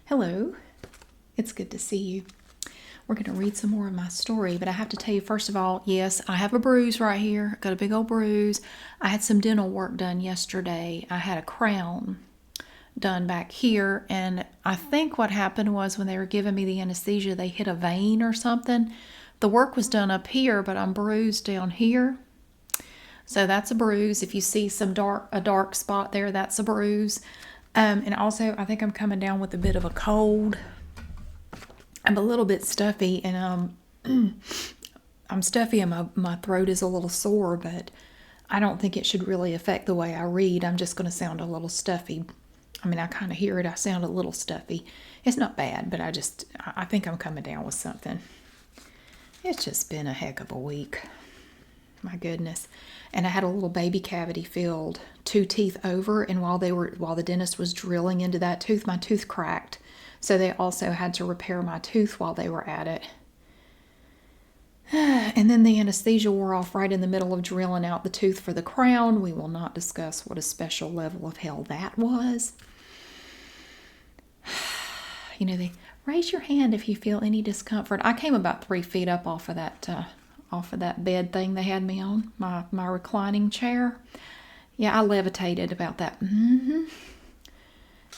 Hello, it's good to see you. We're going to read some more of my story, but I have to tell you, first of all, yes, I have a bruise right here. I've got a big old bruise. I had some dental work done yesterday. I had a crown done back here, and I think what happened was when they were giving me the anesthesia, they hit a vein or something. The work was done up here, but I'm bruised down here. So that's a bruise. If you see a dark spot there, that's a bruise. And also, I think I'm coming down with a bit of a cold. I'm a little bit stuffy, and I'm stuffy, and my throat is a little sore, but I don't think it should really affect the way I read. I'm just going to sound a little stuffy. I mean, I kind of hear it. I sound a little stuffy. It's not bad, but I think I'm coming down with something. It's just been a heck of a week. My goodness. And I had a little baby cavity filled 2 teeth over, and while the dentist was drilling into that tooth, my tooth cracked. So they also had to repair my tooth while they were at it. And then the anesthesia wore off right in the middle of drilling out the tooth for the crown. We will not discuss what a special level of hell that was. You know, they raise your hand if you feel any discomfort. I came about 3 feet up off of that bed thing they had me on, my reclining chair. Yeah, I levitated about that.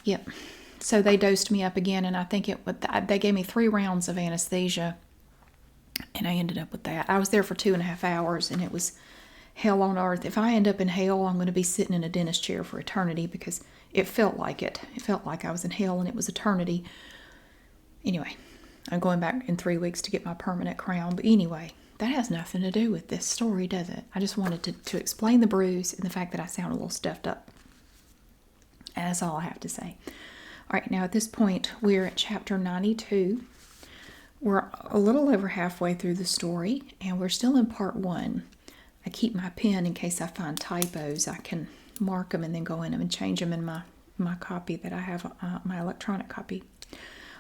Yep. So they dosed me up again, and I think they gave me 3 rounds of anesthesia, and I ended up with that. I was there for 2.5 hours, and it was hell on earth. If I end up in hell, I'm going to be sitting in a dentist chair for eternity, because it felt like it. It felt like I was in hell, and it was eternity. Anyway, I'm going back in 3 weeks to get my permanent crown. But anyway, that has nothing to do with this story, does it? I just wanted to explain the bruise and the fact that I sound a little stuffed up. And that's all I have to say. All right, now at this point, we're at chapter 92. We're a little over halfway through the story, and we're still in part 1. I keep my pen in case I find typos. I can mark them and then go in them and change them in my copy that I have, my electronic copy.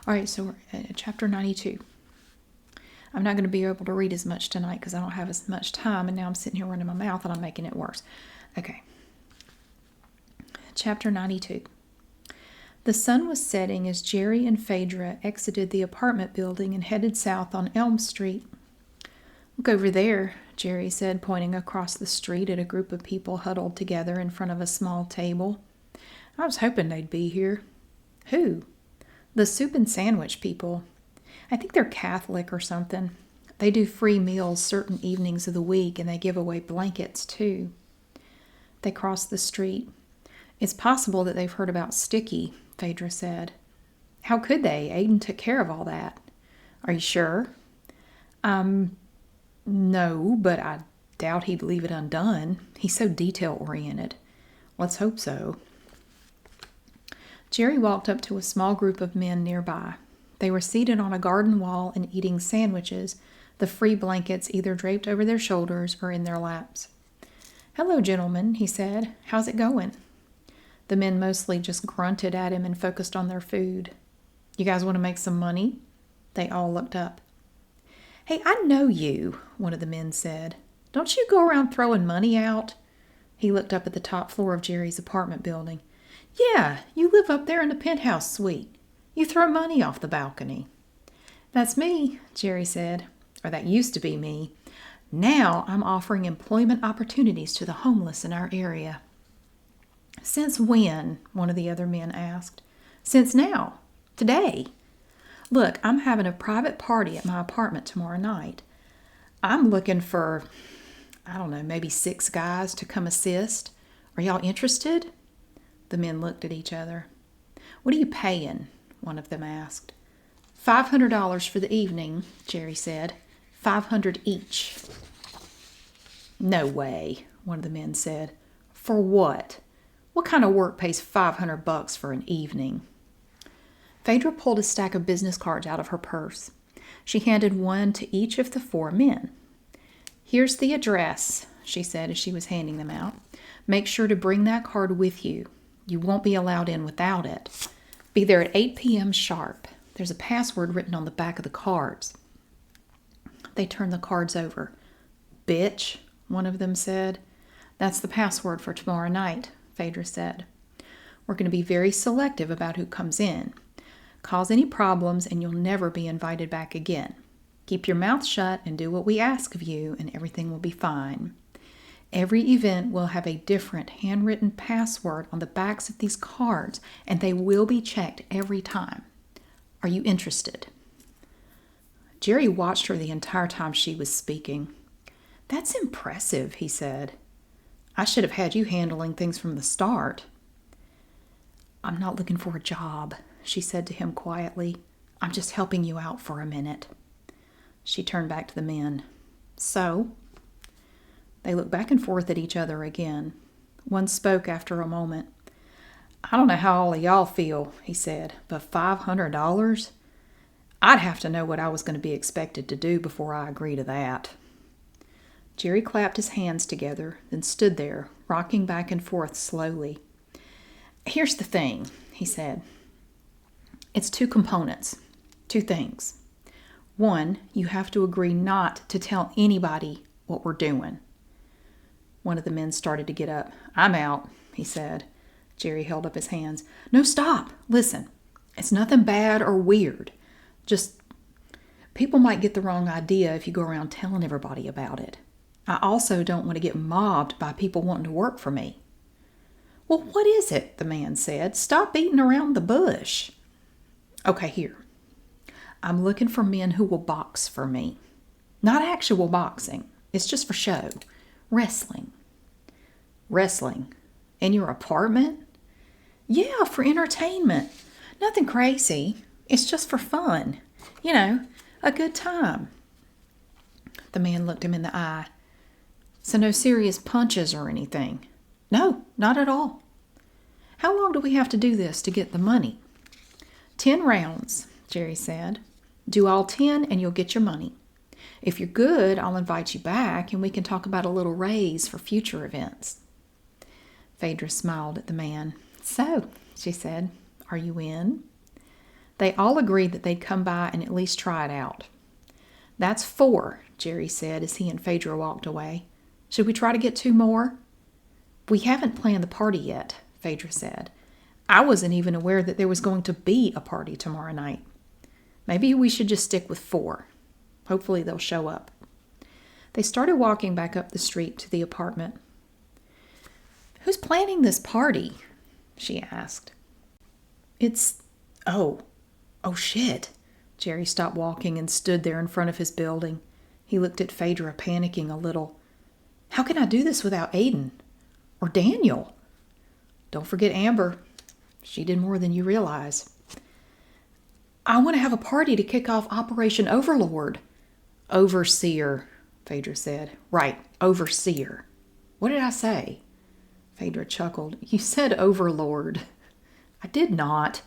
All right, so we're at chapter 92. I'm not going to be able to read as much tonight because I don't have as much time, and now I'm sitting here running my mouth and I'm making it worse. Okay. Chapter 92. The sun was setting as Jerry and Phaedra exited the apartment building and headed south on Elm Street. Look over there, Jerry said, pointing across the street at a group of people huddled together in front of a small table. I was hoping they'd be here. Who? The soup and sandwich people. I think they're Catholic or something. They do free meals certain evenings of the week, and they give away blankets, too. They crossed the street. It's possible that they've heard about Sticky, Phaedra said. How could they? Aiden took care of all that. Are you sure? No, but I doubt he'd leave it undone. He's so detail-oriented. Let's hope so. Jerry walked up to a small group of men nearby. They were seated on a garden wall and eating sandwiches, the free blankets either draped over their shoulders or in their laps. Hello, gentlemen, he said. How's it going? The men mostly just grunted at him and focused on their food. You guys want to make some money? They all looked up. Hey, I know you, one of the men said. Don't you go around throwing money out? He looked up at the top floor of Jerry's apartment building. Yeah, you live up there in the penthouse suite. You throw money off the balcony. That's me, Jerry said. Or that used to be me. Now I'm offering employment opportunities to the homeless in our area. Since when? One of the other men asked. Since now. Today. Look, I'm having a private party at my apartment tomorrow night. I'm looking for, I don't know, maybe 6 guys to come assist. Are y'all interested? The men looked at each other. What are you paying? One of them asked. $500 for the evening, Jerry said. $500 each. No way, one of the men said. For what? What kind of work pays $500 for an evening? Phaedra pulled a stack of business cards out of her purse. She handed one to each of the 4 men. Here's the address, she said as she was handing them out. Make sure to bring that card with you. You won't be allowed in without it. Be there at 8 p.m. sharp. There's a password written on the back of the cards. They turned the cards over. Bitch, one of them said. That's the password for tomorrow night, Phaedra said. We're going to be very selective about who comes in. Cause any problems and you'll never be invited back again. Keep your mouth shut and do what we ask of you, and everything will be fine. Every event will have a different handwritten password on the backs of these cards, and they will be checked every time. Are you interested?" Jerry watched her the entire time she was speaking. "That's impressive," he said. "I should have had you handling things from the start." "I'm not looking for a job," she said to him quietly. "I'm just helping you out for a minute." She turned back to the men. "So?" They looked back and forth at each other again. One spoke after a moment. "I don't know how all of y'all feel," he said, "but $500? I'd have to know what I was going to be expected to do before I agree to that." Jerry clapped his hands together, then stood there, rocking back and forth slowly. "Here's the thing," he said. "It's two components, two things. One, you have to agree not to tell anybody what we're doing." One of the men started to get up. "I'm out," he said. Jerry held up his hands. "No, stop. Listen, it's nothing bad or weird. Just, people might get the wrong idea if you go around telling everybody about it. I also don't want to get mobbed by people wanting to work for me." "Well, what is it?" the man said. "Stop beating around the bush." "Okay, here. I'm looking for men who will box for me. Not actual boxing. It's just for show. Wrestling." "Wrestling? In your apartment?" "Yeah, for entertainment. Nothing crazy. It's just for fun. You know, a good time." The man looked him in the eye. "So no serious punches or anything?" "No, not at all." "How long do we have to do this to get the money?" 10 rounds, Jerry said. "Do all 10 and you'll get your money. If you're good, I'll invite you back and we can talk about a little raise for future events." Phaedra smiled at the man. "So," she said, "are you in?" They all agreed that they'd come by and at least try it out. "That's 4, Jerry said as he and Phaedra walked away. "Should we try to get 2 more?" "We haven't planned the party yet," Phaedra said. "I wasn't even aware that there was going to be a party tomorrow night. Maybe we should just stick with 4. Hopefully they'll show up." They started walking back up the street to the apartment. "Who's planning this party?" she asked. Oh shit." Jerry stopped walking and stood there in front of his building. He looked at Phaedra, panicking a little. "How can I do this without Aiden? Or Daniel?" "Don't forget Amber. She did more than you realize." "I want to have a party to kick off Operation Overlord." "Overseer," Phaedra said. "Right, overseer. What did I say?" Phaedra chuckled. "You said Overlord." "I did not."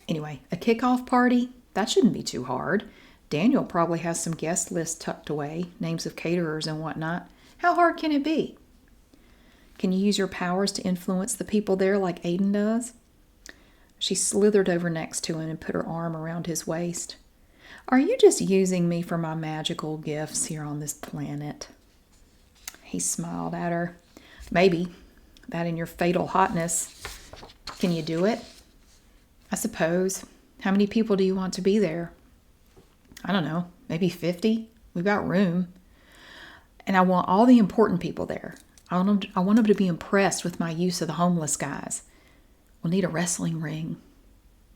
"Anyway, a kickoff party? That shouldn't be too hard. Daniel probably has some guest lists tucked away, names of caterers and whatnot. How hard can it be?" "Can you use your powers to influence the people there like Aiden does?" She slithered over next to him and put her arm around his waist. "Are you just using me for my magical gifts here on this planet?" He smiled at her. "Maybe. That and your fatal hotness. Can you do it?" "I suppose. How many people do you want to be there?" "I don't know. Maybe 50. We've got room. And I want all the important people there. I want them to be impressed with my use of the homeless guys. We'll need a wrestling ring."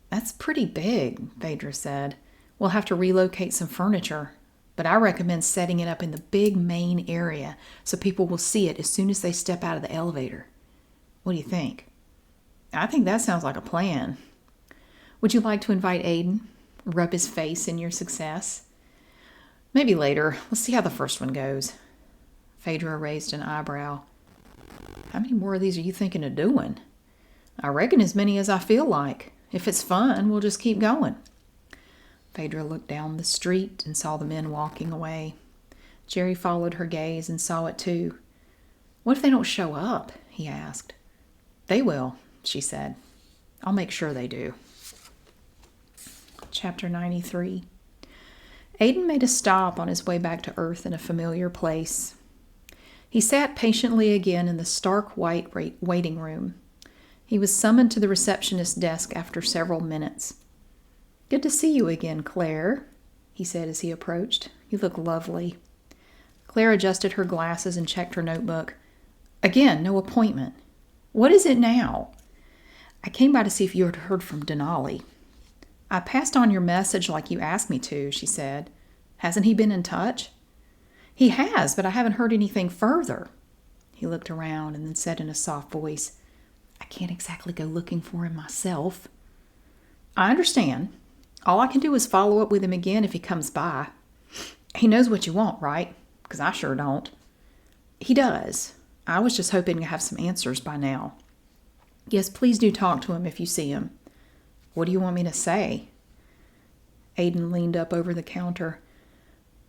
"That's pretty big," Phaedra said. "We'll have to relocate some furniture. But I recommend setting it up in the big main area so people will see it as soon as they step out of the elevator. What do you think?" "I think that sounds like a plan." "Would you like to invite Aiden? Rub his face in your success?" "Maybe later. Let's see how the first one goes." Phaedra raised an eyebrow. "How many more of these are you thinking of doing?" "I reckon as many as I feel like. If it's fun, we'll just keep going." Phaedra looked down the street and saw the men walking away. Jerry followed her gaze and saw it too. "What if they don't show up?" he asked. "They will," she said. "I'll make sure they do." Chapter 93. Aiden made a stop on his way back to Earth in a familiar place. He sat patiently again in the stark white waiting room. He was summoned to the receptionist's desk after several minutes. Good to see you again, Claire, he said as he approached. You look lovely. Claire adjusted her glasses and checked her notebook. Again, no appointment. What is it now? I came by to see if you had heard from Denali. I passed on your message like you asked me to, she said. Hasn't he been in touch? He has, but I haven't heard anything further. He looked around and then said in a soft voice, I can't exactly go looking for him myself. I understand. All I can do is follow up with him again if he comes by. He knows what you want, right? Because I sure don't. He does. I was just hoping to have some answers by now. Yes, please do talk to him if you see him. What do you want me to say? Aiden leaned up over the counter.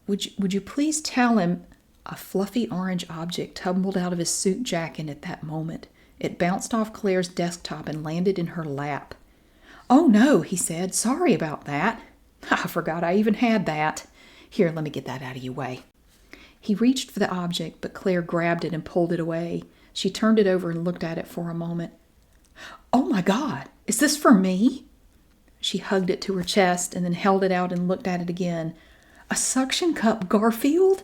Would you please tell him a fluffy orange object tumbled out of his suit jacket at that moment. It bounced off Claire's desktop and landed in her lap. Oh, no, he said. Sorry about that. I forgot I even had that. Here, let me get that out of your way. He reached for the object, but Claire grabbed it and pulled it away. She turned it over and looked at it for a moment. Oh, my God, is this for me? She hugged it to her chest and then held it out and looked at it again. A suction cup, Garfield?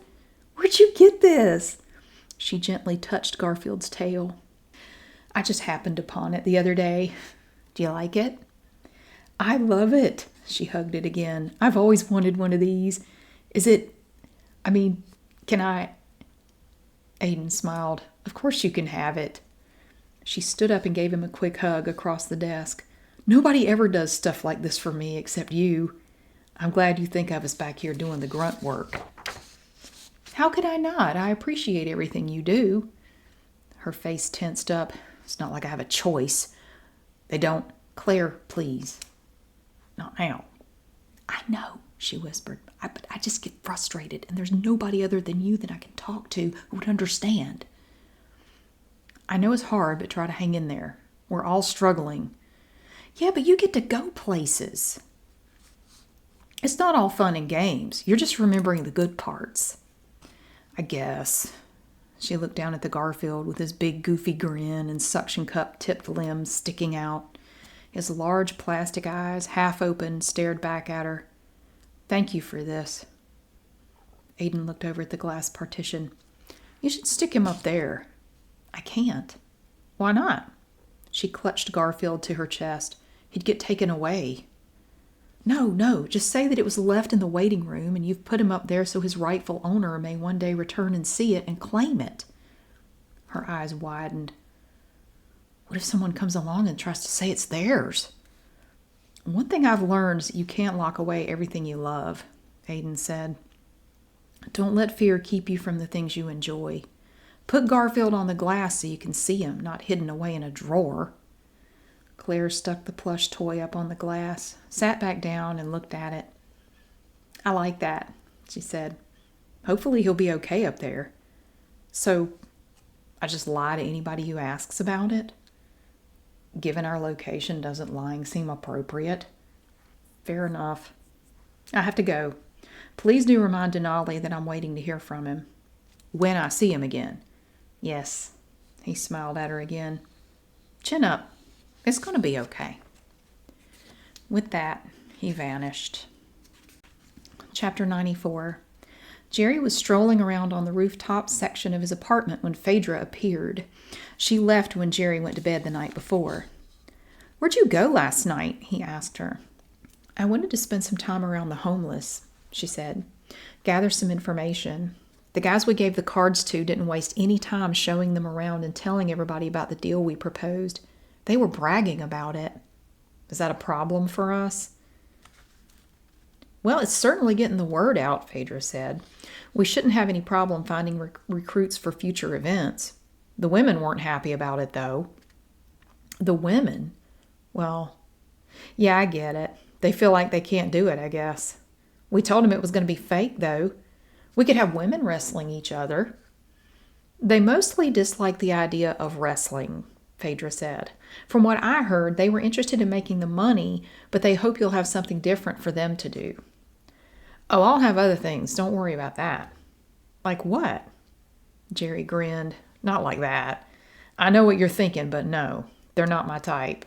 Where'd you get this? She gently touched Garfield's tail. I just happened upon it the other day. Do you like it? I love it. She hugged it again. I've always wanted one of these. Can I? Aiden smiled. Of course you can have it. She stood up and gave him a quick hug across the desk. Nobody ever does stuff like this for me except you. I'm glad you think of us back here doing the grunt work. How could I not? I appreciate everything you do. Her face tensed up. It's not like I have a choice. They don't. Claire, please. Not now. I know, she whispered. But I just get frustrated, and there's nobody other than you that I can talk to who would understand. I know it's hard, but try to hang in there. We're all struggling. Yeah, but you get to go places. It's not all fun and games. You're just remembering the good parts. I guess. She looked down at the Garfield with his big goofy grin and suction cup tipped limbs sticking out. His large plastic eyes, half open, stared back at her. Thank you for this. Aiden looked over at the glass partition. You should stick him up there. I can't. Why not? She clutched Garfield to her chest. He'd get taken away. No, just say that it was left in the waiting room and you've put him up there so his rightful owner may one day return and see it and claim it. Her eyes widened. What if someone comes along and tries to say it's theirs? One thing I've learned is that you can't lock away everything you love, Aiden said. Don't let fear keep you from the things you enjoy. Put Garfield on the glass so you can see him, not hidden away in a drawer. Claire stuck the plush toy up on the glass, sat back down, and looked at it. I like that, she said. Hopefully he'll be okay up there. So, I just lie to anybody who asks about it? Given our location, doesn't lying seem appropriate? Fair enough. I have to go. Please do remind Denali that I'm waiting to hear from him. When I see him again. Yes. He smiled at her again. Chin up. It's going to be okay. With that, he vanished. Chapter 94. Jerry was strolling around on the rooftop section of his apartment when Phaedra appeared. She left when Jerry went to bed the night before. Where'd you go last night? He asked her. I wanted to spend some time around the homeless, she said. Gather some information. The guys we gave the cards to didn't waste any time showing them around and telling everybody about the deal we proposed. They were bragging about it. Is that a problem for us? Well, it's certainly getting the word out, Phaedra said. We shouldn't have any problem finding recruits for future events. The women weren't happy about it, though. The women? Well, yeah, I get it. They feel like they can't do it, I guess. We told them it was going to be fake, though. We could have women wrestling each other. They mostly dislike the idea of wrestling, Phaedra said. From what I heard, they were interested in making the money, but they hope you'll have something different for them to do. Oh, I'll have other things. Don't worry about that. Like what? Jerry grinned. Not like that. I know what you're thinking, but no, they're not my type.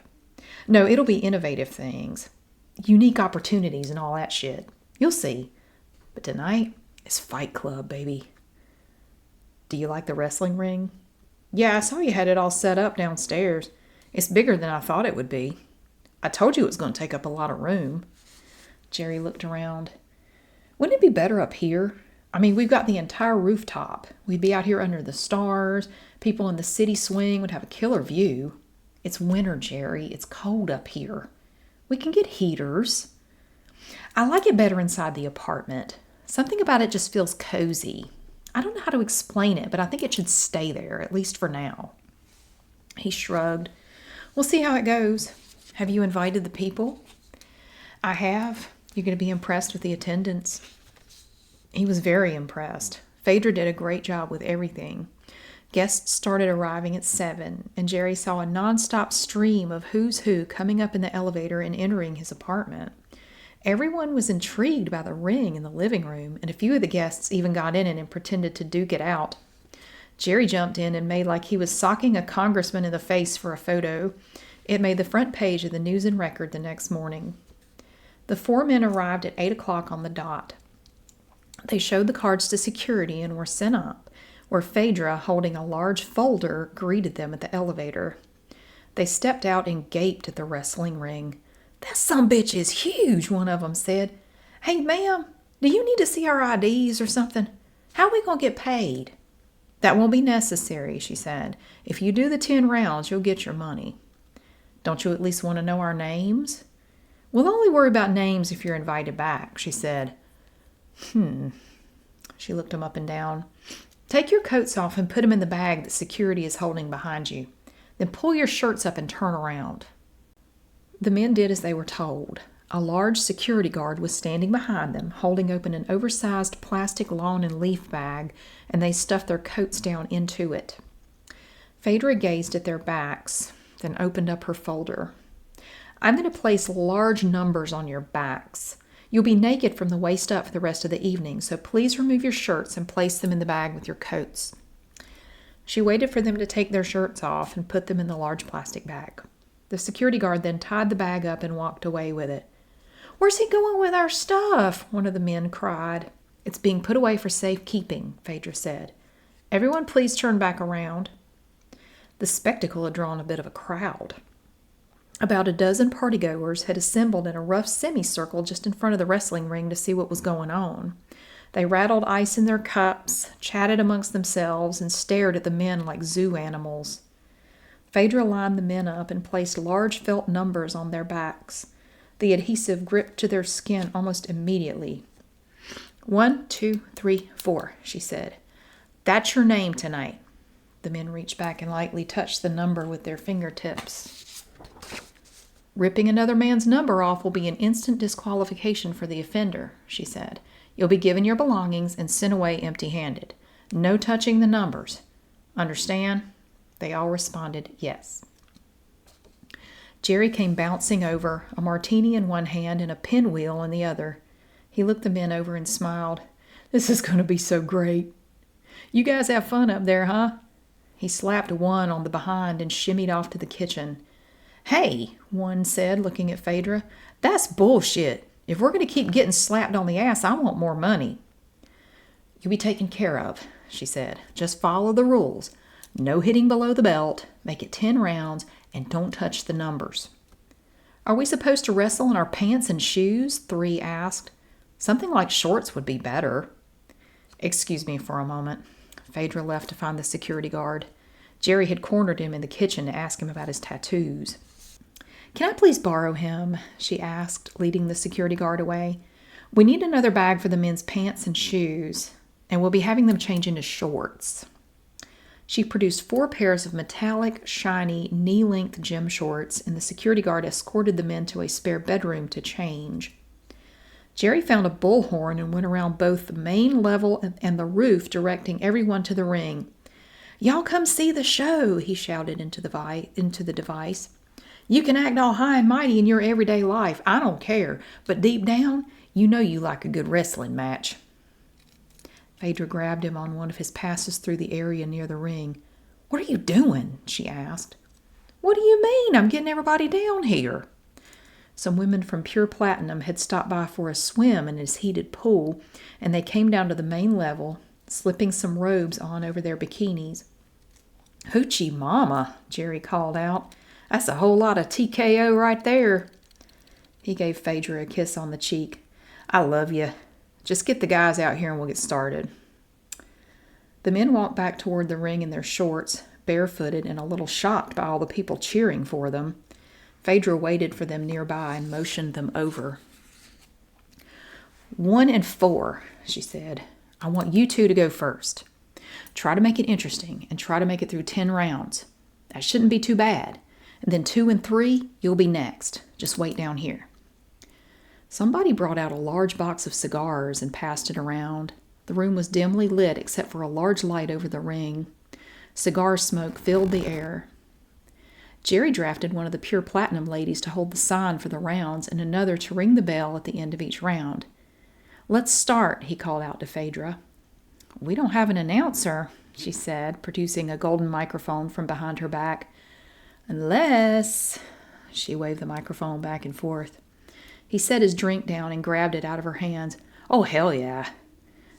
No, it'll be innovative things. unique opportunities and all that shit. You'll see. But tonight is Fight Club, baby. Do you like the wrestling ring? Yeah, I saw you had it all set up downstairs. It's bigger than I thought it would be. I told you it was going to take up a lot of room. Jerry looked around. Wouldn't it be better up here? I mean, we've got the entire rooftop. We'd be out here under the stars. People in the city swing would have a killer view. It's winter, Jerry. It's cold up here. We can get heaters. I like it better inside the apartment. Something about it just feels cozy. I don't know how to explain it, but I think it should stay there, at least for now. He shrugged. We'll see how it goes. Have you invited the people? I have. You're going to be impressed with the attendance. He was very impressed. Phaedra did a great job with everything. Guests started arriving at 7, and Jerry saw a nonstop stream of who's who coming up in the elevator and entering his apartment. Everyone was intrigued by the ring in the living room, and a few of the guests even got in it and pretended to duke it out. Jerry jumped in and made like he was socking a congressman in the face for a photo. It made the front page of the News and Record the next morning. The 4 men arrived at 8 o'clock on the dot. They showed the cards to security and were sent up, where Phaedra, holding a large folder, greeted them at the elevator. They stepped out and gaped at the wrestling ring. That sumbitch is huge, one of them said. Hey, ma'am, do you need to see our IDs or something? How are we going to get paid? That won't be necessary, she said. If you do the 10 rounds, you'll get your money. Don't you at least want to know our names? We'll only worry about names if you're invited back, she said. She looked him up and down. Take your coats off and put them in the bag that security is holding behind you. Then pull your shirts up and turn around. The men did as they were told. A large security guard was standing behind them, holding open an oversized plastic lawn and leaf bag, and they stuffed their coats down into it. Phaedra gazed at their backs, then opened up her folder. I'm going to place large numbers on your backs. You'll be naked from the waist up for the rest of the evening, so please remove your shirts and place them in the bag with your coats. She waited for them to take their shirts off and put them in the large plastic bag. The security guard then tied the bag up and walked away with it. Where's he going with our stuff? One of the men cried. It's being put away for safekeeping, Phaedra said. Everyone please turn back around. The spectacle had drawn a bit of a crowd. About a dozen partygoers had assembled in a rough semicircle just in front of the wrestling ring to see what was going on. They rattled ice in their cups, chatted amongst themselves, and stared at the men like zoo animals. Phaedra lined the men up and placed large felt numbers on their backs. The adhesive gripped to their skin almost immediately. 1, 2, 3, 4, she said. That's your name tonight. The men reached back and lightly touched the number with their fingertips. Ripping another man's number off will be an instant disqualification for the offender, she said. You'll be given your belongings and sent away empty-handed. No touching the numbers. Understand? They all responded, yes. Jerry came bouncing over, a martini in one hand and a pinwheel in the other. He looked the men over and smiled. This is going to be so great. You guys have fun up there, huh? He slapped one on the behind and shimmied off to the kitchen. Hey, one said, looking at Phaedra, that's bullshit. If we're going to keep getting slapped on the ass, I want more money. You'll be taken care of, she said. Just follow the rules. No hitting below the belt, make it 10 rounds, and don't touch the numbers. Are we supposed to wrestle in our pants and shoes? 3 asked. Something like shorts would be better. Excuse me for a moment. Phaedra left to find the security guard. Jerry had cornered him in the kitchen to ask him about his tattoos. Can I please borrow him? She asked, leading the security guard away. We need another bag for the men's pants and shoes, and we'll be having them change into shorts. She produced 4 pairs of metallic, shiny, knee-length gym shorts, and the security guard escorted the men to a spare bedroom to change. Jerry found a bullhorn and went around both the main level and the roof, directing everyone to the ring. Y'all come see the show, he shouted into the device. You can act all high and mighty in your everyday life. I don't care. But deep down, you know you like a good wrestling match. Phaedra grabbed him on one of his passes through the area near the ring. What are you doing? She asked. What do you mean? I'm getting everybody down here. Some women from Pure Platinum had stopped by for a swim in his heated pool, and they came down to the main level, slipping some robes on over their bikinis. "Hoochie mama," Jerry called out. "That's a whole lot of TKO right there." He gave Phaedra a kiss on the cheek. "I love you. Just get the guys out here and we'll get started." The men walked back toward the ring in their shorts, barefooted and a little shocked by all the people cheering for them. Phaedra waited for them nearby and motioned them over. 1 and 4, she said. "I want you two to go first. Try to make it interesting and try to make it through 10 rounds. That shouldn't be too bad. And then 2 and 3, you'll be next. Just wait down here." Somebody brought out a large box of cigars and passed it around. The room was dimly lit except for a large light over the ring. Cigar smoke filled the air. Jerry drafted one of the Pure Platinum ladies to hold the sign for the rounds and another to ring the bell at the end of each round. "Let's start," he called out to Phaedra. "We don't have an announcer," she said, producing a golden microphone from behind her back. "Unless—" she waved the microphone back and forth. He set his drink down and grabbed it out of her hands. "Oh, hell yeah."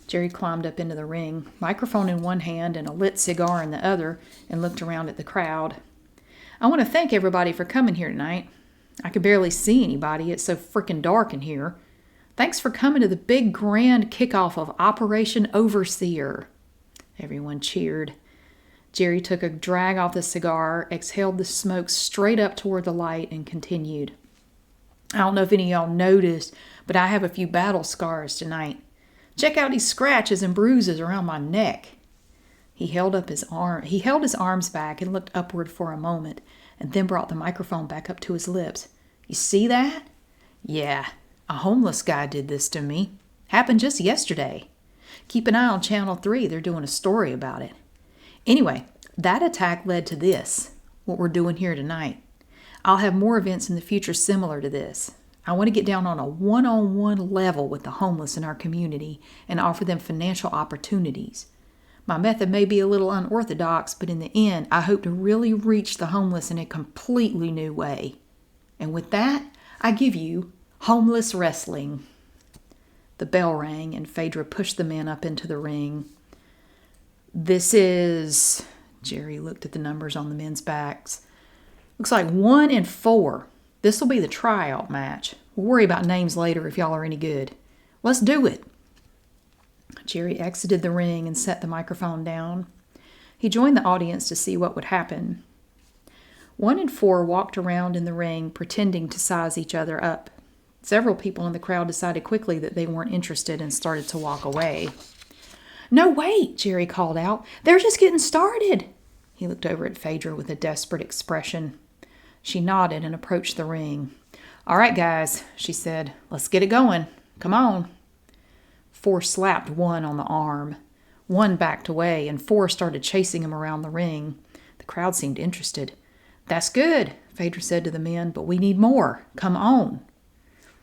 Jerry climbed up into the ring, microphone in one hand and a lit cigar in the other, and looked around at the crowd. "I want to thank everybody for coming here tonight. I could barely see anybody. It's so frickin' dark in here. Thanks for coming to the big grand kickoff of Operation Overseer." Everyone cheered. Jerry took a drag off the cigar, exhaled the smoke straight up toward the light, and continued. "I don't know if any of y'all noticed, but I have a few battle scars tonight. Check out these scratches and bruises around my neck." He held his arms back and looked upward for a moment, and then brought the microphone back up to his lips. "You see that? Yeah, a homeless guy did this to me. Happened just yesterday. Keep an eye on Channel 3. They're doing a story about it. Anyway, that attack led to this, what we're doing here tonight. I'll have more events in the future similar to this. I want to get down on a one-on-one level with the homeless in our community and offer them financial opportunities. My method may be a little unorthodox, but in the end, I hope to really reach the homeless in a completely new way. And with that, I give you homeless wrestling." The bell rang, and Phaedra pushed the men up into the ring. "This is—" Jerry looked at the numbers on the men's backs. "Looks like 1 and 4. This'll be the tryout match. We'll worry about names later if y'all are any good. Let's do it." Jerry exited the ring and set the microphone down. He joined the audience to see what would happen. 1 and 4 walked around in the ring, pretending to size each other up. Several people in the crowd decided quickly that they weren't interested and started to walk away. "No, wait," Jerry called out. "They're just getting started." He looked over at Phaedra with a desperate expression. She nodded and approached the ring. "All right, guys," she said. "Let's get it going. Come on." 4 slapped 1 on the arm. 1 backed away, and 4 started chasing him around the ring. The crowd seemed interested. "That's good," Phaedra said to the men, "but we need more. Come on."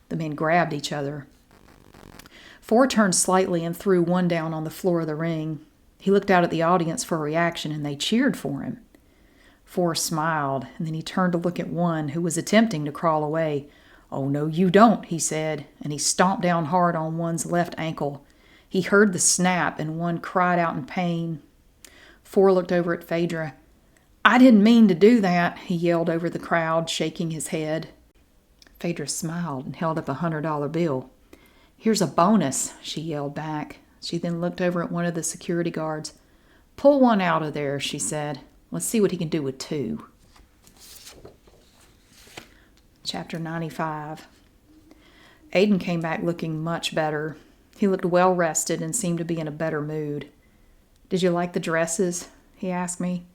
The men grabbed each other. 4 turned slightly and threw 1 down on the floor of the ring. He looked out at the audience for a reaction, and they cheered for him. 4 smiled, and then he turned to look at 1 who was attempting to crawl away. "Oh, no, you don't," he said, and he stomped down hard on 1's left ankle. He heard the snap, and 1 cried out in pain. 4 looked over at Phaedra. "I didn't mean to do that," he yelled over the crowd, shaking his head. Phaedra smiled and held up a $100 bill. "Here's a bonus," she yelled back. She then looked over at one of the security guards. "Pull 1 out of there," she said. "Let's see what he can do with 2. Chapter 95. Aiden came back looking much better. He looked well rested and seemed to be in a better mood. "Did you like the dresses?" he asked me.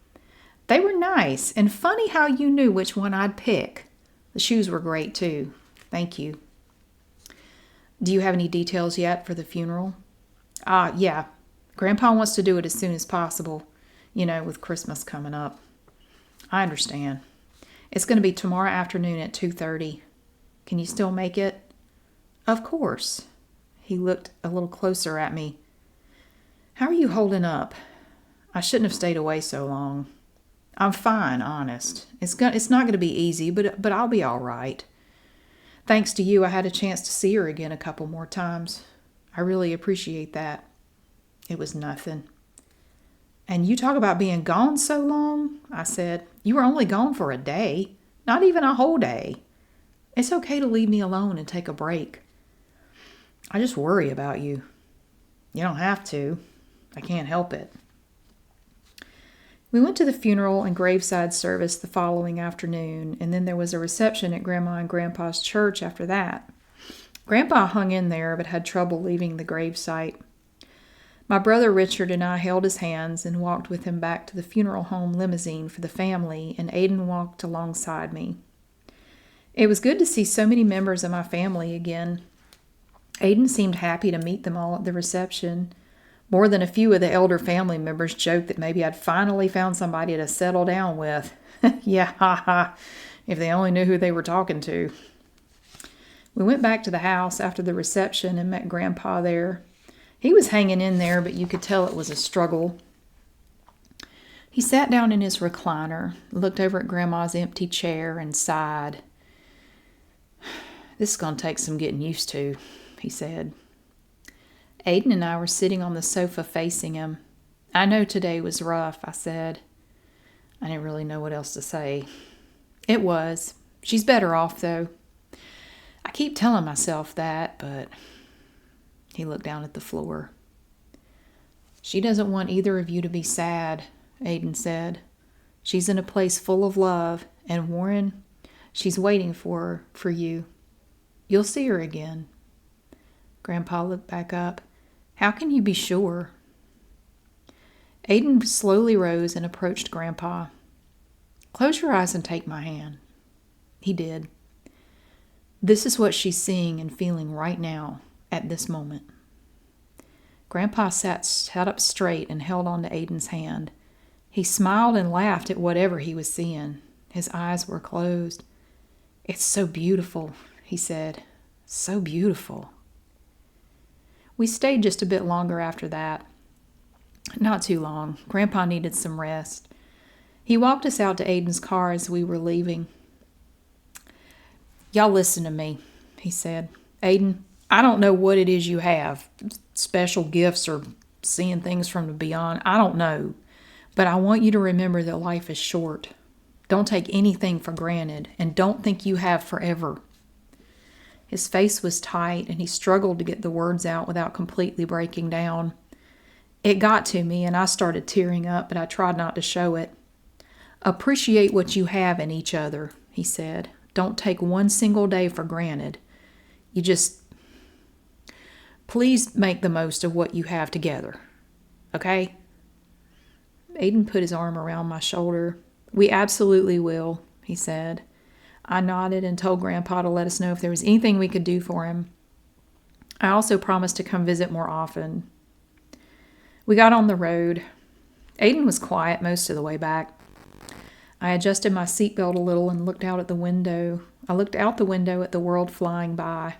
"They were nice, and funny how you knew which one I'd pick. The shoes were great, too. Thank you." "Do you have any details yet for the funeral?" Yeah. Grandpa wants to do it as soon as possible. With Christmas coming up." "I understand. It's going to be tomorrow afternoon at 2:30. Can you still make it?" "Of course." He looked a little closer at me. "How are you holding up? I shouldn't have stayed away so long." "I'm fine, honest. It's not going to be easy, but I'll be all right." Thanks to you, I had a chance to see her again a couple more times. I really appreciate that. It was nothing. And you talk about being gone so long, I said. You were only gone for a day, not even a whole day. It's okay to leave me alone and take a break. I just worry about you. You don't have to. I can't help it. We went to the funeral and graveside service the following afternoon, and then there was a reception at Grandma and Grandpa's church after that. Grandpa hung in there, but had trouble leaving the gravesite. My brother Richard and I held his hands and walked with him back to the funeral home limousine for the family, and Aiden walked alongside me. It was good to see so many members of my family again. Aiden seemed happy to meet them all at the reception. More than a few of the elder family members joked that maybe I'd finally found somebody to settle down with. Yeah, ha ha, if they only knew who they were talking to. We went back to the house after the reception and met Grandpa there. He was hanging in there, but you could tell it was a struggle. He sat down in his recliner, looked over at Grandma's empty chair, and sighed. This is going to take some getting used to, he said. Aiden and I were sitting on the sofa facing him. I know today was rough, I said. I didn't really know what else to say. It was. She's better off, though. I keep telling myself that, but... He looked down at the floor. She doesn't want either of you to be sad, Aiden said. She's in a place full of love, and Warren, she's waiting for you. You'll see her again. Grandpa looked back up. How can you be sure? Aiden slowly rose and approached Grandpa. Close your eyes and take my hand. He did. This is what she's seeing and feeling right now, at this moment. Grandpa sat up straight and held on to Aiden's hand. He smiled and laughed at whatever he was seeing. His eyes were closed. It's so beautiful, he said. So beautiful. We stayed just a bit longer after that. Not too long. Grandpa needed some rest. He walked us out to Aiden's car as we were leaving. Y'all listen to me, he said. Aiden, I don't know what it is you have, special gifts or seeing things from the beyond. I don't know. But I want you to remember that life is short. Don't take anything for granted, and don't think you have forever. His face was tight, and he struggled to get the words out without completely breaking down. It got to me, and I started tearing up, but I tried not to show it. Appreciate what you have in each other, he said. Don't take one single day for granted. Please make the most of what you have together. Okay? Aiden put his arm around my shoulder. We absolutely will, he said. I nodded and told Grandpa to let us know if there was anything we could do for him. I also promised to come visit more often. We got on the road. Aiden was quiet most of the way back. I adjusted my seatbelt a little and looked out at the window. I looked out the window at the world flying by.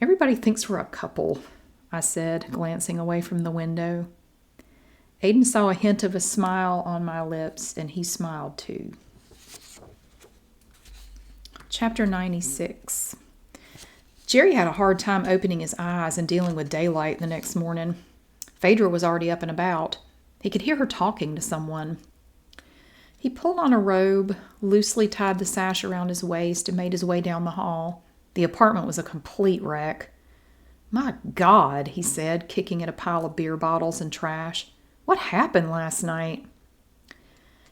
Everybody thinks we're a couple, I said, glancing away from the window. Aiden saw a hint of a smile on my lips, and he smiled too. Chapter 96. Jerry had a hard time opening his eyes and dealing with daylight the next morning. Phaedra was already up and about. He could hear her talking to someone. He pulled on a robe, loosely tied the sash around his waist, and made his way down the hall. The apartment was a complete wreck. My God, he said, kicking at a pile of beer bottles and trash. What happened last night?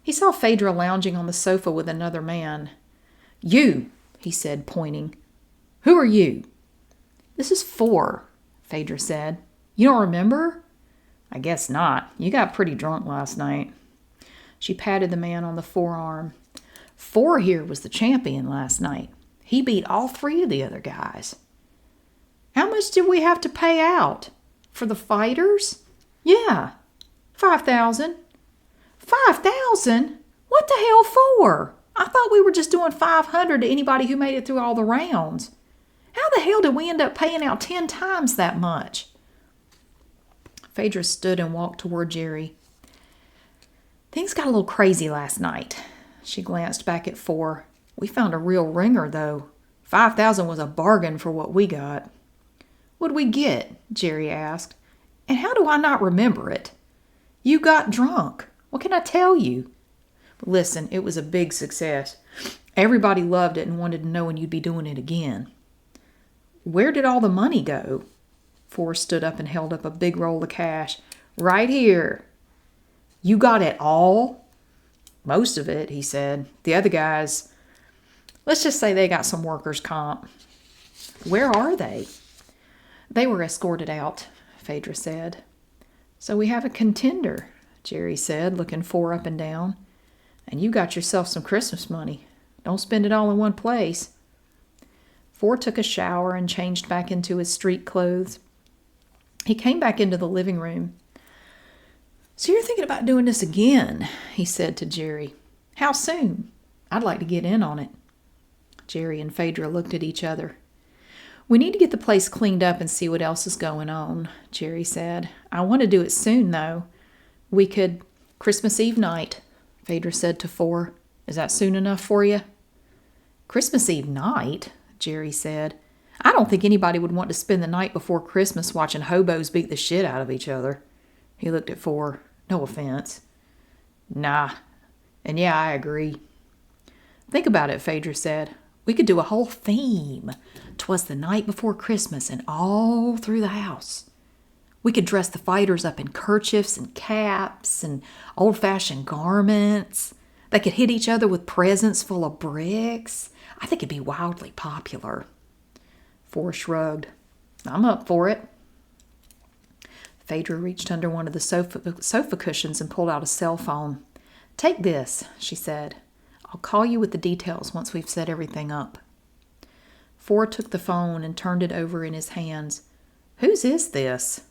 He saw Phaedra lounging on the sofa with another man. You, he said, pointing. Who are you? This is Four, Phaedra said. You don't remember? I guess not. You got pretty drunk last night. She patted the man on the forearm. Four here was the champion last night. He beat all three of the other guys. How much did we have to pay out? For the fighters? Yeah, $5,000. $5,000? What the hell for? I thought we were just doing $500 to anybody who made it through all the rounds. How the hell did we end up paying out 10 times that much? Phaedra stood and walked toward Jerry. Things got a little crazy last night. She glanced back at Four. We found a real ringer, though. $5,000 was a bargain for what we got." "What'd we get?" Jerry asked. "And how do I not remember it?" "You got drunk. What can I tell you?" "Listen, it was a big success. Everybody loved it and wanted to know when you'd be doing it again." "Where did all the money go?" Forrest stood up and held up a big roll of cash. "Right here." "You got it all?" "Most of it," he said. "The other guys, let's just say they got some workers' comp." "Where are they?" "They were escorted out," Phaedra said. "So we have a contender," Jerry said, looking Four up and down. "And you got yourself some Christmas money. Don't spend it all in one place." Four took a shower and changed back into his street clothes. He came back into the living room. "So you're thinking about doing this again," he said to Jerry. "How soon? I'd like to get in on it." Jerry and Phaedra looked at each other. "We need to get the place cleaned up and see what else is going on," Jerry said. "I want to do it soon, though. We could Christmas Eve night," Phaedra said to Four. "Is that soon enough for you?" "Christmas Eve night?" Jerry said. "I don't think anybody would want to spend the night before Christmas watching hobos beat the shit out of each other." He looked at Four. "No offense." "Nah. And yeah, I agree." "Think about it," Phaedra said. "We could do a whole theme. 'Twas the night before Christmas and all through the house. We could dress the fighters up in kerchiefs and caps and old-fashioned garments. They could hit each other with presents full of bricks. I think it'd be wildly popular." Four shrugged. "I'm up for it." Phaedra reached under one of the sofa cushions and pulled out a cell phone. "Take this," she said. "I'll call you with the details once we've set everything up." Four took the phone and turned it over in his hands. "Whose is this?"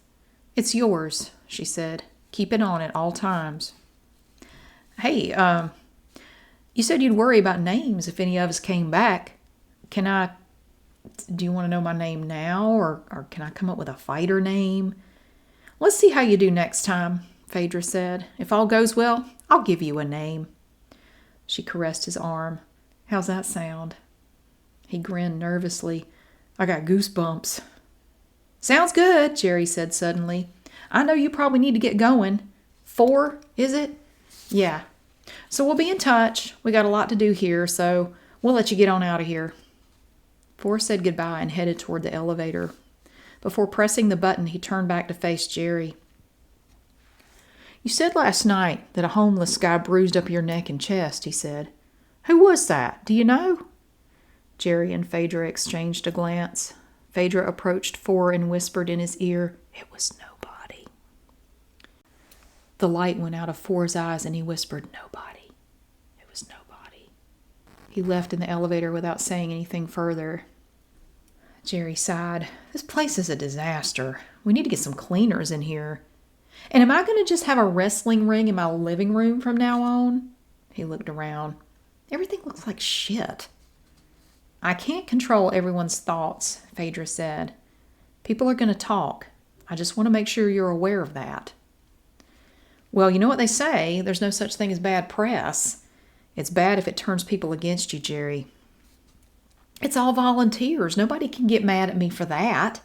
"It's yours," she said. "Keep it on at all times." "Hey, you said you'd worry about names if any of us came back. Do you want to know my name now, or can I come up with a fighter name?" "Let's see how you do next time," Phaedra said. "If all goes well, I'll give you a name." She caressed his arm. "How's that sound?" He grinned nervously. "I got goosebumps." "Sounds good," Jerry said suddenly. "I know you probably need to get going. 4, is it?" "Yeah. So we'll be in touch. We got a lot to do here, so we'll let you get on out of here." Four said goodbye and headed toward the elevator. Before pressing the button, he turned back to face Jerry. "You said last night that a homeless guy bruised up your neck and chest," he said. "Who was that? Do you know?" Jerry and Phaedra exchanged a glance. Phaedra approached Four and whispered in his ear, "It was nobody." The light went out of Four's eyes and he whispered, "Nobody. It was nobody." He left in the elevator without saying anything further. Jerry sighed. "This place is a disaster. We need to get some cleaners in here. And am I going to just have a wrestling ring in my living room from now on?" He looked around. "Everything looks like shit." "I can't control everyone's thoughts," Phaedra said. "People are going to talk. I just want to make sure you're aware of that." "Well, you know what they say. There's no such thing as bad press. It's bad if it turns people against you, Jerry." "It's all volunteers. Nobody can get mad at me for that.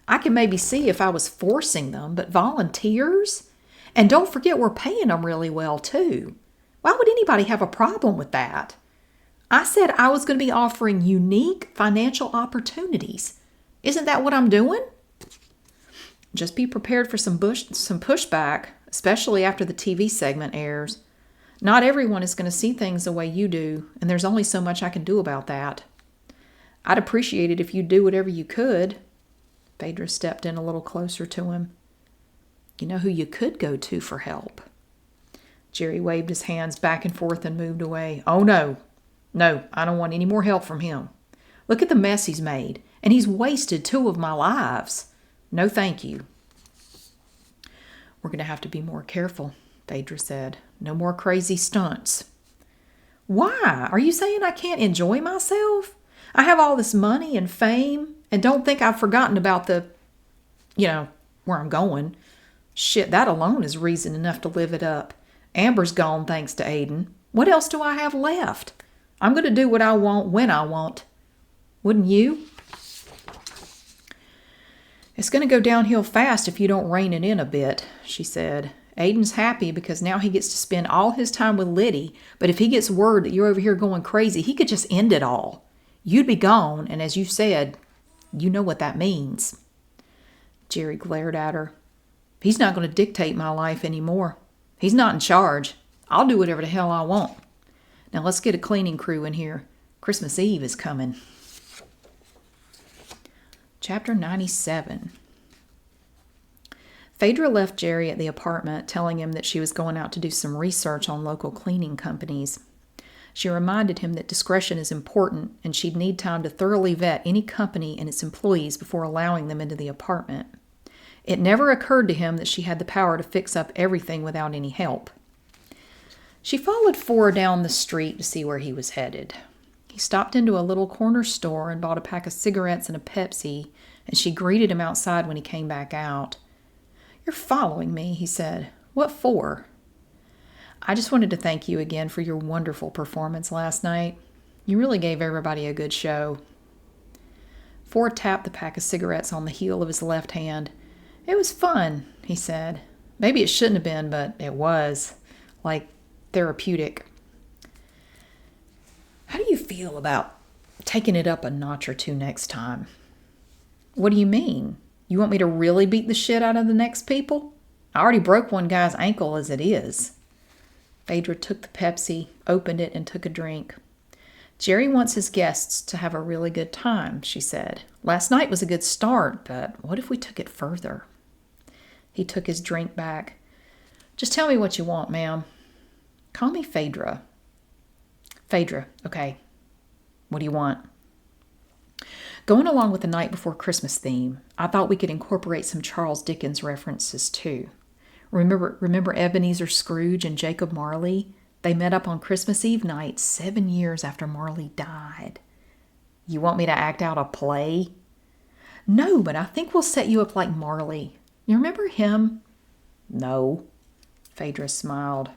I can maybe see if I was forcing them, but volunteers? And don't forget we're paying them really well, too. Why would anybody have a problem with that? I said I was going to be offering unique financial opportunities. Isn't that what I'm doing?" "Just be prepared for some pushback, especially after the TV segment airs. Not everyone is going to see things the way you do, and there's only so much I can do about that. I'd appreciate it if you'd do whatever you could." Phaedra stepped in a little closer to him. "You know who you could go to for help?" Jerry waved his hands back and forth and moved away. "Oh, no. No, I don't want any more help from him. Look at the mess he's made, and he's wasted 2 of my lives. No, thank you." "We're going to have to be more careful," Phaedra said. "No more crazy stunts." "Why? Are you saying I can't enjoy myself? I have all this money and fame, and don't think I've forgotten about where I'm going. Shit, that alone is reason enough to live it up. Amber's gone thanks to Aiden. What else do I have left? I'm going to do what I want when I want. Wouldn't you? It's going to go downhill fast if you don't rein it in a bit, she said. Aiden's happy because now he gets to spend all his time with Liddy, but if he gets word that you're over here going crazy, he could just end it all. You'd be gone, and as you said, you know what that means. Jerry glared at her. He's not going to dictate my life anymore. He's not in charge. I'll do whatever the hell I want. Now let's get a cleaning crew in here. Christmas Eve is coming. Chapter 97. Phaedra left Jerry at the apartment, telling him that she was going out to do some research on local cleaning companies. She reminded him that discretion is important, and she'd need time to thoroughly vet any company and its employees before allowing them into the apartment. It never occurred to him that she had the power to fix up everything without any help. She followed Four down the street to see where he was headed. He stopped into a little corner store and bought a pack of cigarettes and a Pepsi, and she greeted him outside when he came back out. "You're following me," he said. "What for?" "I just wanted to thank you again for your wonderful performance last night. You really gave everybody a good show." Ford tapped the pack of cigarettes on the heel of his left hand. "It was fun," he said. "Maybe it shouldn't have been, but it was. Like therapeutic." "How do you feel about taking it up a notch or two next time?" "What do you mean? You want me to really beat the shit out of the next people? I already broke one guy's ankle as it is." Phaedra took the Pepsi, opened it, and took a drink. "Jerry wants his guests to have a really good time," she said. "Last night was a good start, but what if we took it further?" He took his drink back. "Just tell me what you want, ma'am." "Call me Phaedra." "Phaedra, okay. What do you want?" "Going along with the Night Before Christmas theme, I thought we could incorporate some Charles Dickens references too. Remember Ebenezer Scrooge and Jacob Marley? They met up on Christmas Eve night 7 years after Marley died." "You want me to act out a play?" "No, but I think we'll set you up like Marley. You remember him?" "No." Phaedra smiled.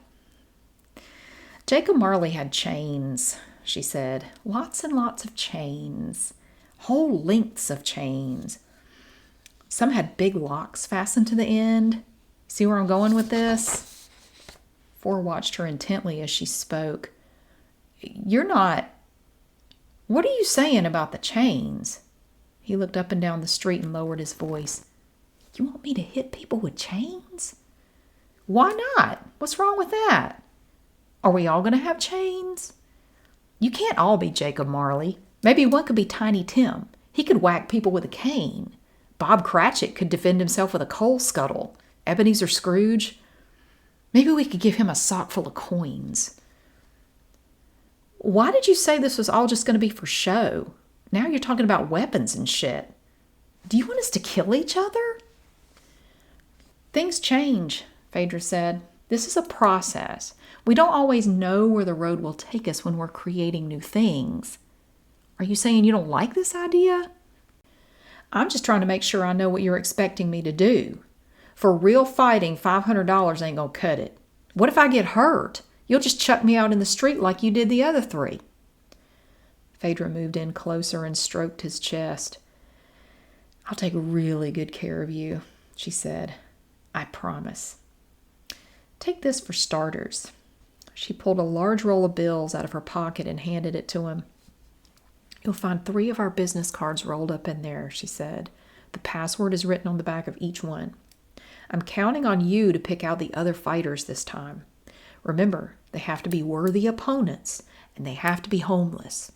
"Jacob Marley had chains," she said. "Lots and lots of chains. Whole lengths of chains. Some had big locks fastened to the end. See where I'm going with this?" Four watched her intently as she spoke. "You're not... What are you saying about the chains?" He looked up and down the street and lowered his voice. "You want me to hit people with chains?" "Why not? What's wrong with that? Are we all going to have chains?" "You can't all be Jacob Marley. Maybe one could be Tiny Tim. He could whack people with a cane. Bob Cratchit could defend himself with a coal scuttle. Ebenezer Scrooge, maybe we could give him a sock full of coins." "Why did you say this was all just going to be for show? Now you're talking about weapons and shit. Do you want us to kill each other?" "Things change," Phaedra said. "This is a process. We don't always know where the road will take us when we're creating new things." "Are you saying you don't like this idea?" "I'm just trying to make sure I know what you're expecting me to do. For real fighting, $500 ain't gonna cut it. What if I get hurt? You'll just chuck me out in the street like you did the other three." Phaedra moved in closer and stroked his chest. "I'll take really good care of you," she said. "I promise. Take this for starters." She pulled a large roll of bills out of her pocket and handed it to him. "You'll find 3 of our business cards rolled up in there," she said. "The password is written on the back of each one. I'm counting on you to pick out the other fighters this time. Remember, they have to be worthy opponents, and they have to be homeless."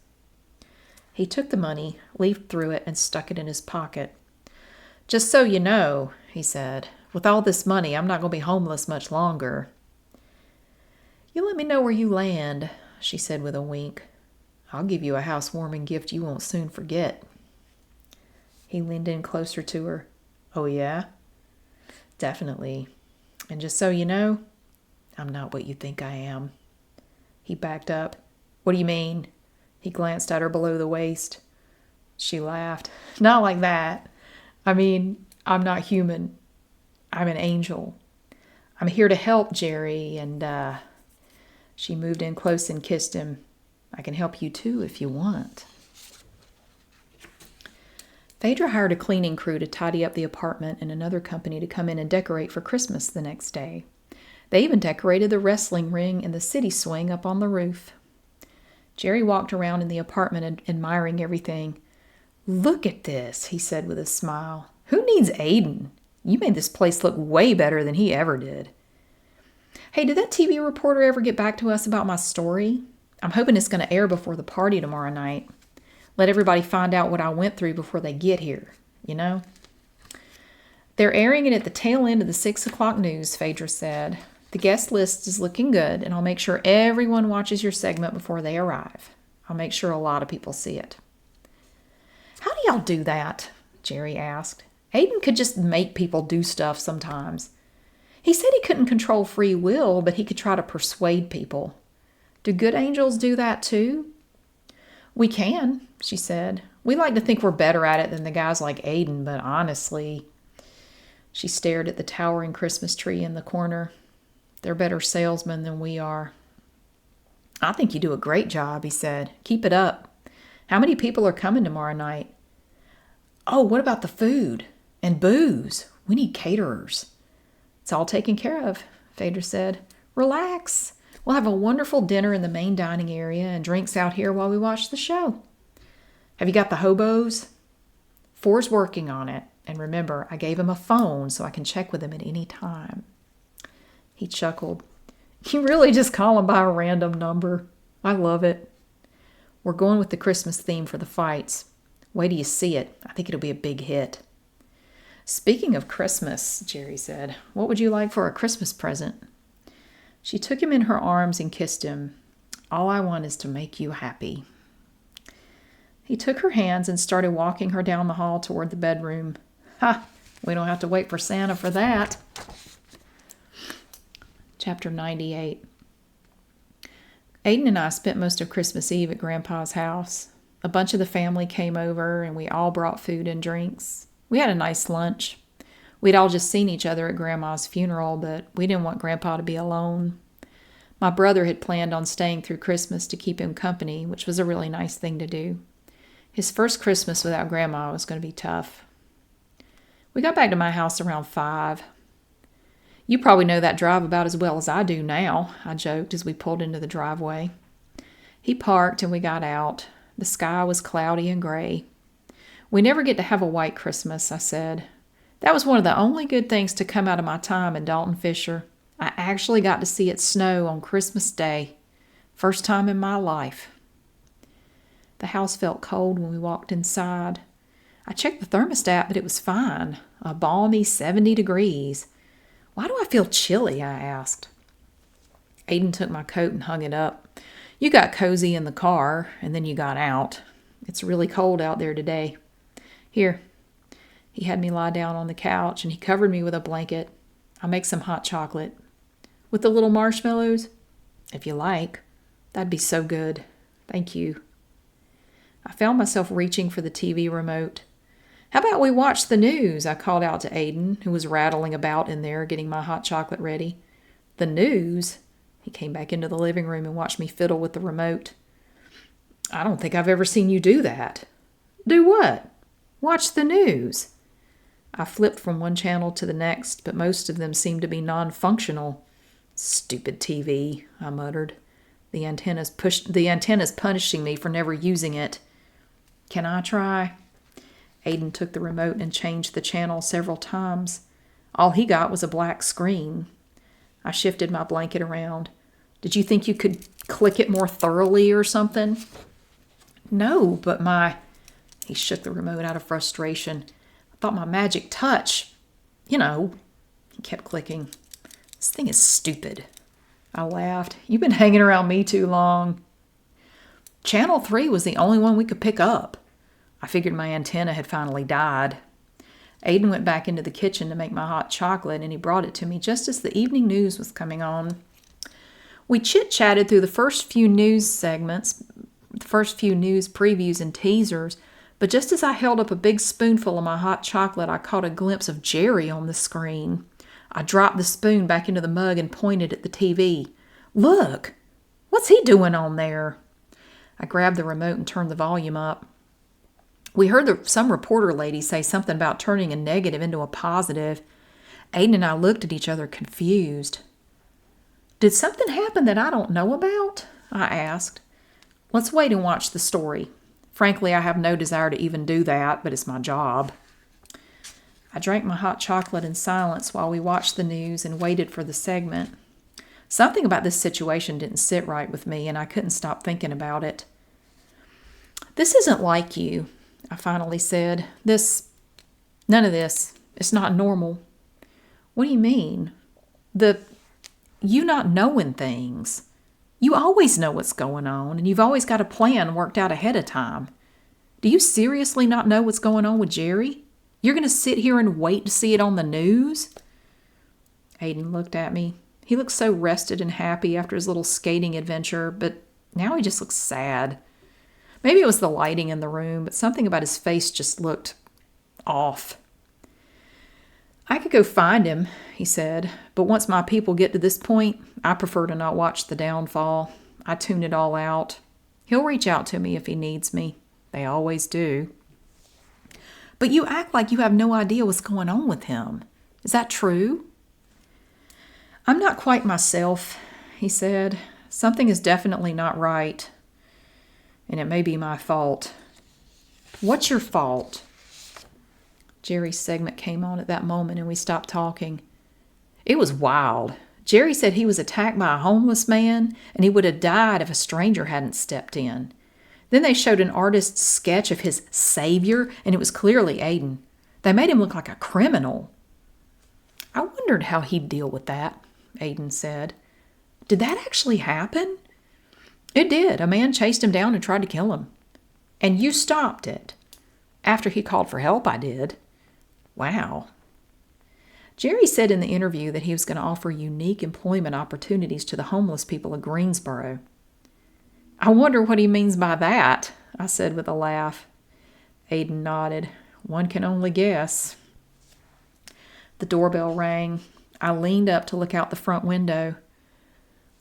He took the money, leafed through it, and stuck it in his pocket. "Just so you know," he said, "with all this money, I'm not going to be homeless much longer." "You let me know where you land," she said with a wink. "I'll give you a housewarming gift you won't soon forget." He leaned in closer to her. "Oh, yeah?" "Definitely. And just so you know, I'm not what you think I am." He backed up. "What do you mean?" He glanced at her below the waist. She laughed. "Not like that. I mean, I'm not human. I'm an angel. I'm here to help Jerry, and, She moved in close and kissed him. "I can help you too if you want." Phaedra hired a cleaning crew to tidy up the apartment and another company to come in and decorate for Christmas the next day. They even decorated the wrestling ring and the city swing up on the roof. Jerry walked around in the apartment admiring everything. "Look at this," he said with a smile. "Who needs Aiden? You made this place look way better than he ever did." "Hey, did that TV reporter ever get back to us about my story? I'm hoping it's going to air before the party tomorrow night. Let everybody find out what I went through before they get here, you know?" "They're airing it at the tail end of the 6 o'clock news," Phaedra said. "The guest list is looking good, and I'll make sure everyone watches your segment before they arrive. I'll make sure a lot of people see it." "How do y'all do that?" Jerry asked. "Aiden could just make people do stuff sometimes. He said he couldn't control free will, but he could try to persuade people. Do good angels do that too?" "We can," she said. "We like to think we're better at it than the guys like Aiden, but honestly..." She stared at the towering Christmas tree in the corner. "They're better salesmen than we are." "I think you do a great job," he said. "Keep it up. How many people are coming tomorrow night?" "Oh, what about the food? And booze? We need caterers." "It's all taken care of," Phaedra said. "Relax. We'll have a wonderful dinner in the main dining area and drinks out here while we watch the show." "Have you got the hobos?" "Four's working on it. And remember, I gave him a phone so I can check with him at any time." He chuckled. "You really just call him by a random number. I love it." "We're going with the Christmas theme for the fights. Wait till you see it. I think it'll be a big hit." "Speaking of Christmas," Jerry said, "what would you like for a Christmas present?" She took him in her arms and kissed him. "All I want is to make you happy." He took her hands and started walking her down the hall toward the bedroom. "Ha! We don't have to wait for Santa for that." Chapter 98. Aiden and I spent most of Christmas Eve at Grandpa's house. A bunch of the family came over, and we all brought food and drinks. We had a nice lunch. We'd all just seen each other at Grandma's funeral, but we didn't want Grandpa to be alone. My brother had planned on staying through Christmas to keep him company, which was a really nice thing to do. His first Christmas without Grandma was going to be tough. We got back to my house around 5. "You probably know that drive about as well as I do now," I joked as we pulled into the driveway. He parked and we got out. The sky was cloudy and gray. "We never get to have a white Christmas," I said. "That was one of the only good things to come out of my time in Dalton Fisher. I actually got to see it snow on Christmas Day. First time in my life." The house felt cold when we walked inside. I checked the thermostat, but it was fine. A balmy 70 degrees. "Why do I feel chilly?" I asked. Aiden took my coat and hung it up. "You got cozy in the car, and then you got out. It's really cold out there today. Here." He had me lie down on the couch, and he covered me with a blanket. "I'll make some hot chocolate." "With the little marshmallows?" "If you like." "That'd be so good. Thank you." I found myself reaching for the TV remote. "How about we watch the news?" I called out to Aiden, who was rattling about in there getting my hot chocolate ready. "The news?" He came back into the living room and watched me fiddle with the remote. "I don't think I've ever seen you do that." "Do what?" "Watch the news." I flipped from one channel to the next, but most of them seemed to be non-functional. "Stupid TV," I muttered. The antenna's punishing me for never using it." "Can I try?" Aiden took the remote and changed the channel several times. All he got was a black screen. I shifted my blanket around. "Did you think you could click it more thoroughly or something?" "No, but my..." He shook the remote out of frustration. "I thought my magic touch... You know..." He kept clicking. "This thing is stupid." I laughed. "You've been hanging around me too long." Channel 3 was the only one we could pick up. I figured my antenna had finally died. Aiden went back into the kitchen to make my hot chocolate, and he brought it to me just as the evening news was coming on. We chit-chatted through the first few news segments, the first few news previews and teasers, but just as I held up a big spoonful of my hot chocolate, I caught a glimpse of Jerry on the screen. I dropped the spoon back into the mug and pointed at the TV. "Look! What's he doing on there?" I grabbed the remote and turned the volume up. We heard some reporter lady say something about turning a negative into a positive. Aiden and I looked at each other confused. Did something happen that I don't know about? I asked. Let's wait and watch the story. Frankly, I have no desire to even do that, but it's my job. I drank my hot chocolate in silence while we watched the news and waited for the segment. Something about this situation didn't sit right with me, and I couldn't stop thinking about it. This isn't like you, I finally said. None of this. It's not normal. What do you mean? You not knowing things. You always know what's going on, and you've always got a plan worked out ahead of time. Do you seriously not know what's going on with Jerry? You're going to sit here and wait to see it on the news? Aiden looked at me. He looked so rested and happy after his little skating adventure, but now he just looks sad. Maybe it was the lighting in the room, but something about his face just looked off. I could go find him, he said, but once my people get to this point, I prefer to not watch the downfall. I tune it all out. He'll reach out to me if he needs me. They always do. But you act like you have no idea what's going on with him. Is that true? I'm not quite myself, he said. Something is definitely not right, and it may be my fault. What's your fault? Jerry's segment came on at that moment, and we stopped talking. It was wild. Jerry said he was attacked by a homeless man, and he would have died if a stranger hadn't stepped in. Then they showed an artist's sketch of his savior, and it was clearly Aiden. They made him look like a criminal. I wondered how he'd deal with that, Aiden said. Did that actually happen? It did. A man chased him down and tried to kill him. And you stopped it. After he called for help, I did. Wow. Jerry said in the interview that he was going to offer unique employment opportunities to the homeless people of Greensboro. I wonder what he means by that, I said with a laugh. Aiden nodded. One can only guess. The doorbell rang. I leaned up to look out the front window.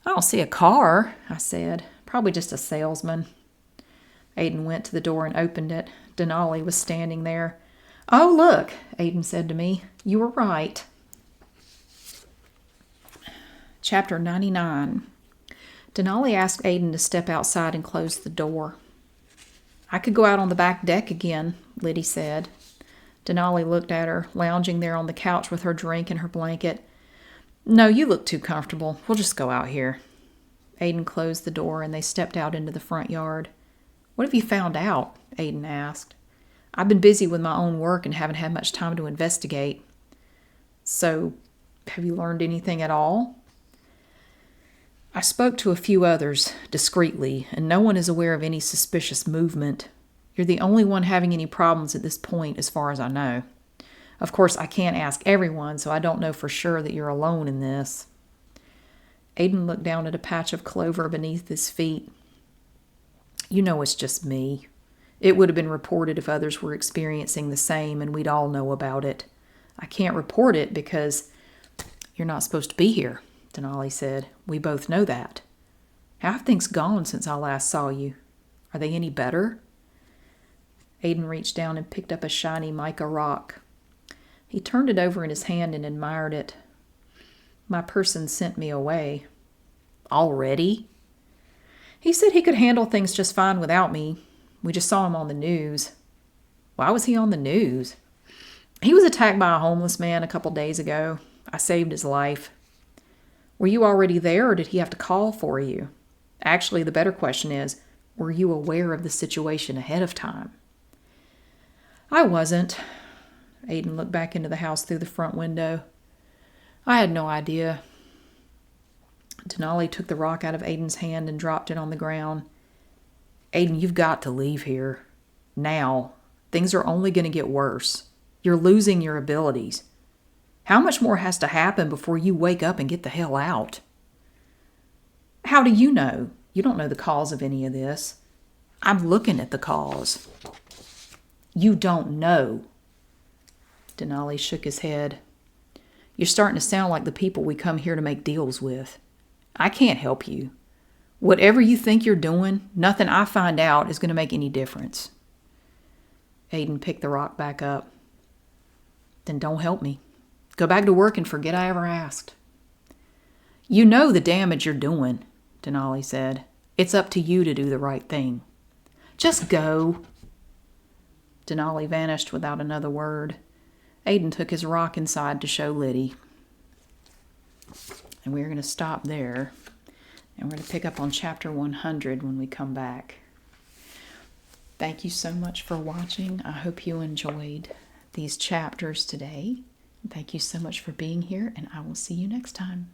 I don't see a car, I said. Probably just a salesman. Aiden went to the door and opened it. Denali was standing there. Oh, look, Aiden said to me. You were right. Chapter 99. Denali asked Aiden to step outside and close the door. I could go out on the back deck again, Liddy said. Denali looked at her, lounging there on the couch with her drink and her blanket. No, you look too comfortable. We'll just go out here. Aiden closed the door and they stepped out into the front yard. What have you found out? Aiden asked. I've been busy with my own work and haven't had much time to investigate. So, have you learned anything at all? I spoke to a few others discreetly, and no one is aware of any suspicious movement. You're the only one having any problems at this point, as far as I know. Of course, I can't ask everyone, so I don't know for sure that you're alone in this. Aiden looked down at a patch of clover beneath his feet. You know it's just me. It would have been reported if others were experiencing the same, and we'd all know about it. I can't report it because you're not supposed to be here, Denali said. We both know that. How have things gone since I last saw you? Are they any better? Aiden reached down and picked up a shiny mica rock. He turned it over in his hand and admired it. My person sent me away. Already? He said he could handle things just fine without me. We just saw him on the news. Why was he on the news? He was attacked by a homeless man a couple days ago. I saved his life. Were you already there, or did he have to call for you? Actually, the better question is, were you aware of the situation ahead of time? I wasn't. Aiden looked back into the house through the front window. I had no idea. Denali took the rock out of Aiden's hand and dropped it on the ground. Aiden, you've got to leave here. Now. Things are only going to get worse. You're losing your abilities. How much more has to happen before you wake up and get the hell out? How do you know? You don't know the cause of any of this. I'm looking at the cause. You don't know. Denali shook his head. You're starting to sound like the people we come here to make deals with. I can't help you. Whatever you think you're doing, nothing I find out is going to make any difference. Aiden picked the rock back up. Then don't help me. Go back to work and forget I ever asked. You know the damage you're doing, Denali said. It's up to you to do the right thing. Just go. Denali vanished without another word. Aiden took his rock inside to show Liddy. And we're going to stop there. And we're going to pick up on chapter 100 when we come back. Thank you so much for watching. I hope you enjoyed these chapters today. Thank you so much for being here, and I will see you next time.